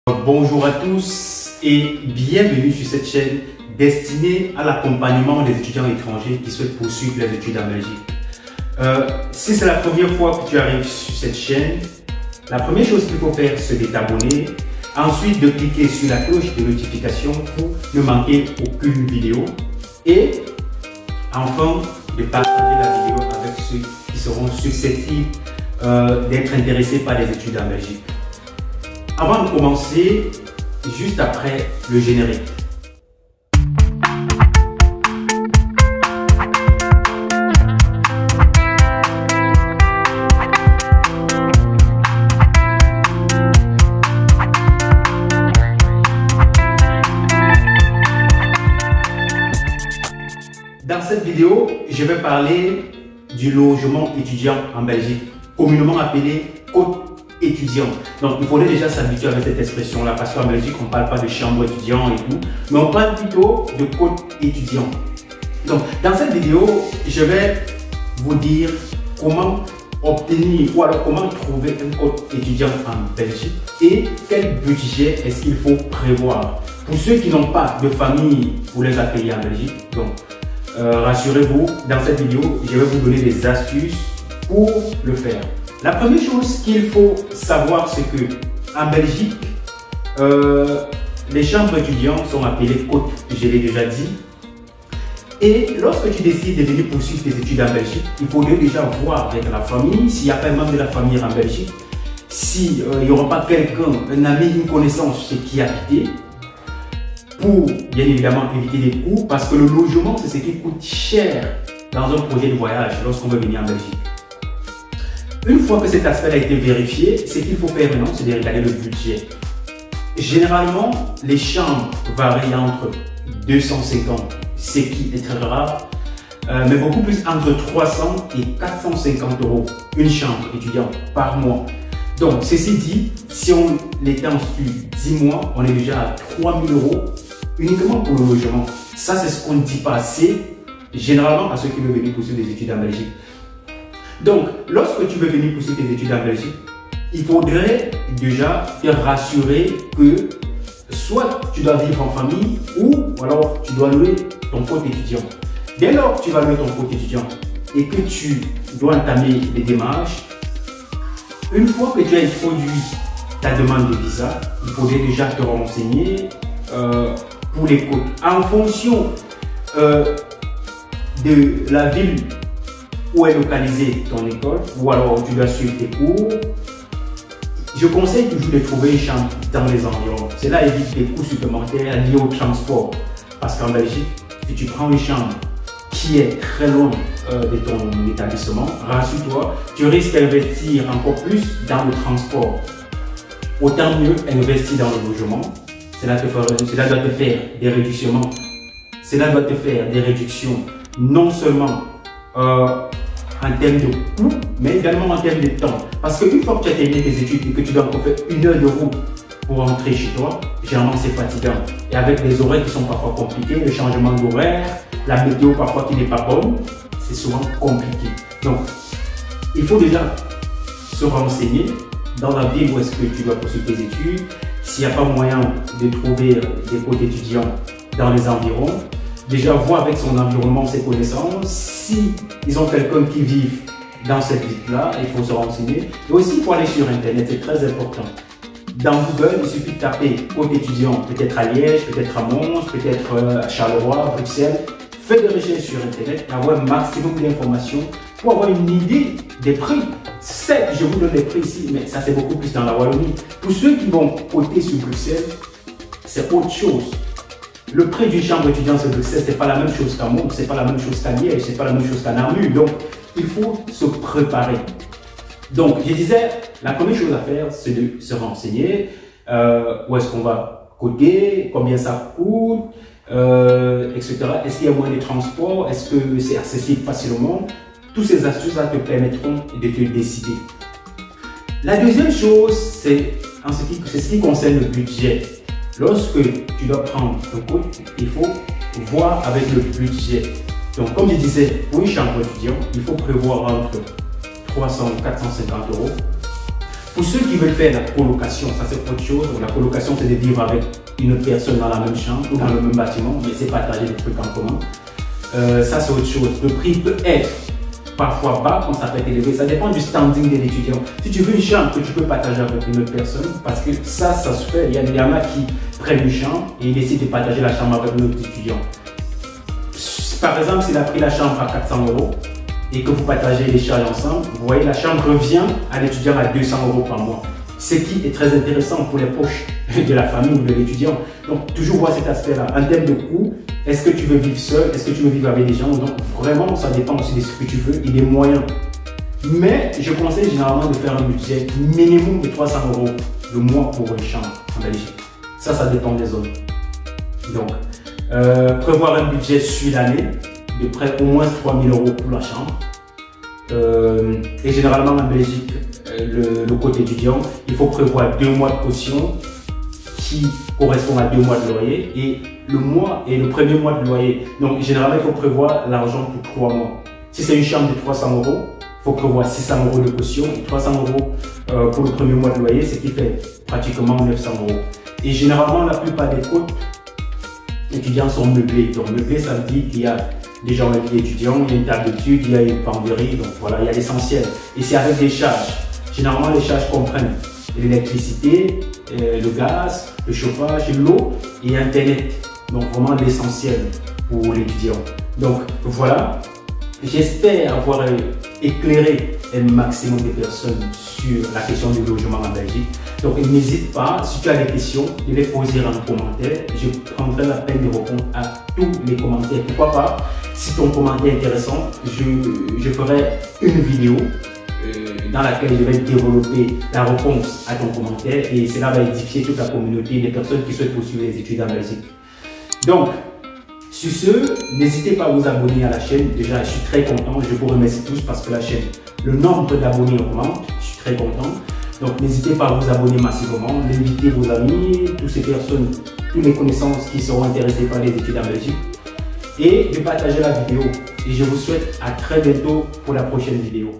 Bonjour à tous et bienvenue sur cette chaîne destinée à l'accompagnement des étudiants étrangers qui souhaitent poursuivre les études en Belgique. Si c'est la première fois que tu arrives sur cette chaîne, la première chose qu'il faut faire, c'est de t'abonner. Ensuite, de cliquer sur la cloche de notification pour ne manquer aucune vidéo. Et enfin, de partager la vidéo avec ceux qui seront susceptibles d'être intéressés par les études en Belgique. Avant de commencer, juste après le générique. Dans cette vidéo, je vais parler du logement étudiant en Belgique, communément appelé quote étudiant. Donc il faudrait déjà s'habituer avec cette expression là parce qu'en Belgique on ne parle pas de chambre étudiant et tout, mais on parle plutôt de quote étudiant. Donc dans cette vidéo, je vais vous dire comment obtenir ou alors comment trouver un quote étudiant en Belgique et quel budget est-ce qu'il faut prévoir. Pour ceux qui n'ont pas de famille pour les accueillir en Belgique, donc rassurez-vous, dans cette vidéo, je vais vous donner des astuces pour le faire. La première chose qu'il faut savoir, c'est que en Belgique, les chambres étudiants sont appelées quotes, je l'ai déjà dit. Et lorsque tu décides de venir poursuivre tes études en Belgique, il faudrait déjà voir avec la famille, s'il n'y a pas un membre de la famille en Belgique, s'il n'y aura pas quelqu'un, un ami, une connaissance chez qui habiter, pour bien évidemment éviter des coûts, parce que le logement, c'est ce qui coûte cher dans un projet de voyage lorsqu'on veut venir en Belgique. Une fois que cet aspect a été vérifié, ce qu'il faut faire maintenant, c'est de regarder le budget. Généralement, les chambres varient entre 250, ce qui est très rare, mais beaucoup plus entre 300 et 450 euros une chambre étudiante par mois. Donc, ceci dit, si on l'étend sur 10 mois, on est déjà à 3 000 euros uniquement pour le logement. Ça, c'est ce qu'on ne dit pas assez, généralement à ceux qui veulent venir poursuivre des études en Belgique. Donc, lorsque tu veux venir poursuivre tes études en Belgique, il faudrait déjà te rassurer que soit tu dois vivre en famille ou alors tu dois louer ton quote étudiant. Dès lors que tu vas louer ton quote étudiant et que tu dois entamer les démarches, une fois que tu as introduit ta demande de visa, il faudrait déjà te renseigner pour les quotes. En fonction de la ville où est localisée ton école, ou alors tu dois suivre tes cours, je conseille toujours de trouver une chambre dans les environs. Cela évite des coûts supplémentaires liés au transport. Parce qu'en Belgique, si tu prends une chambre qui est très loin de ton établissement, rassure-toi, tu risques d'investir encore plus dans le transport. Autant mieux investir dans le logement. Cela doit te faire des réductions. Cela doit te faire des réductions non seulement en termes de coût, mais également en termes de temps. Parce qu'une fois que tu as terminé tes études et que tu dois encore faire 1 heure de route pour rentrer chez toi, généralement c'est fatigant. Et avec des horaires qui sont parfois compliqués, le changement d'horaire, la météo parfois qui n'est pas bonne, c'est souvent compliqué. Donc, il faut déjà se renseigner dans la ville où est-ce que tu dois poursuivre tes études, s'il n'y a pas moyen de trouver des quotes étudiants dans les environs. Déjà voir avec son environnement, ses connaissances, si ils ont quelqu'un qui vit dans cette ville-là, il faut se renseigner. Et aussi, il faut aller sur Internet, c'est très important. Dans Google, il suffit de taper quote étudiant, peut-être à Liège, peut-être à Mons, peut-être à Charleroi, Bruxelles. Faites des recherches sur Internet et avoir un maximum d'informations pour avoir une idée des prix. Certes, je vous donne les prix ici, mais ça c'est beaucoup plus dans la Wallonie. Pour ceux qui vont coter sur Bruxelles, c'est autre chose. Le prix d'une chambre étudiante sur Bruxelles, ce n'est pas la même chose qu'à Mons, ce n'est pas la même chose qu'à Liège, ce n'est pas la même chose qu'à Namur. Donc, il faut se préparer. Donc, je disais, la première chose à faire, c'est de se renseigner. Où est-ce qu'on va coter, combien ça coûte, etc. Est-ce qu'il y a moyen de transport, est-ce que c'est accessible facilement? Toutes ces astuces-là te permettront de te décider. La deuxième chose, c'est ce qui concerne le budget. Lorsque tu dois prendre un quote, il faut voir avec le budget. Donc, comme je disais, pour une chambre étudiante, il faut prévoir entre 300 ou 450 euros. Pour ceux qui veulent faire la colocation, ça c'est autre chose. Donc, la colocation, c'est de vivre avec une autre personne dans la même chambre ou dans le même bâtiment, mais c'est partager des trucs en commun. Ça c'est autre chose. Le prix peut être parfois bas, comme ça peut être élevé. Ça dépend du standing de l'étudiant. Si tu veux une chambre que tu peux partager avec une autre personne, parce que ça se fait. Il y en a qui prennent une chambre et ils décident de partager la chambre avec un autre étudiant. Par exemple, s'il a pris la chambre à 400 € et que vous partagez les charges ensemble, vous voyez, la chambre revient à l'étudiant à 200 € par mois. Ce qui est très intéressant pour les poches de la famille ou de l'étudiant. Donc, toujours voir cet aspect-là. En termes de coût, est-ce que tu veux vivre seul? Est-ce que tu veux vivre avec des gens? Donc, vraiment, ça dépend aussi de ce que tu veux et des moyens. Mais je conseille généralement de faire un budget minimum de 300 € le mois pour une chambre en Belgique. Ça dépend des zones. Donc, prévoir un budget sur l'année de près au moins 3 000 € pour la chambre. Et généralement en Belgique, le côté étudiant, il faut prévoir 2 mois de caution qui correspond à 2 mois de loyer et le premier mois de loyer. Donc généralement, il faut prévoir l'argent pour 3 mois. Si c'est une chambre de 300 €, il faut prévoir 600 € de caution et 300 € pour le premier mois de loyer, ce qui fait pratiquement 900 €. Et généralement, la plupart des côtes étudiants sont meublés. Donc meublé, ça veut dire qu'il y a déjà un lit étudiant, il y a une table d'études, il y a une penderie, donc voilà, il y a l'essentiel. Et c'est avec des charges. Généralement, les charges comprennent l'électricité, le gaz, le chauffage, l'eau et Internet. Donc vraiment l'essentiel pour l'étudiant. Donc voilà, j'espère avoir éclairé un maximum de personnes sur la question du logement en Belgique. Donc n'hésite pas, si tu as des questions, de les poser en commentaire. Je prendrai la peine de répondre à tous les commentaires. Pourquoi pas, si ton commentaire est intéressant, je ferai une vidéo dans laquelle je vais développer la réponse à ton commentaire et cela va édifier toute la communauté des personnes qui souhaitent poursuivre les études en Belgique. Donc, sur ce, n'hésitez pas à vous abonner à la chaîne. Déjà, je suis très content. Je vous remercie tous parce que la chaîne, le nombre d'abonnés augmente. Je suis très content. Donc, n'hésitez pas à vous abonner massivement, d'inviter vos amis, toutes ces personnes, toutes les connaissances qui seront intéressées par les études en Belgique et de partager la vidéo. Et je vous souhaite à très bientôt pour la prochaine vidéo.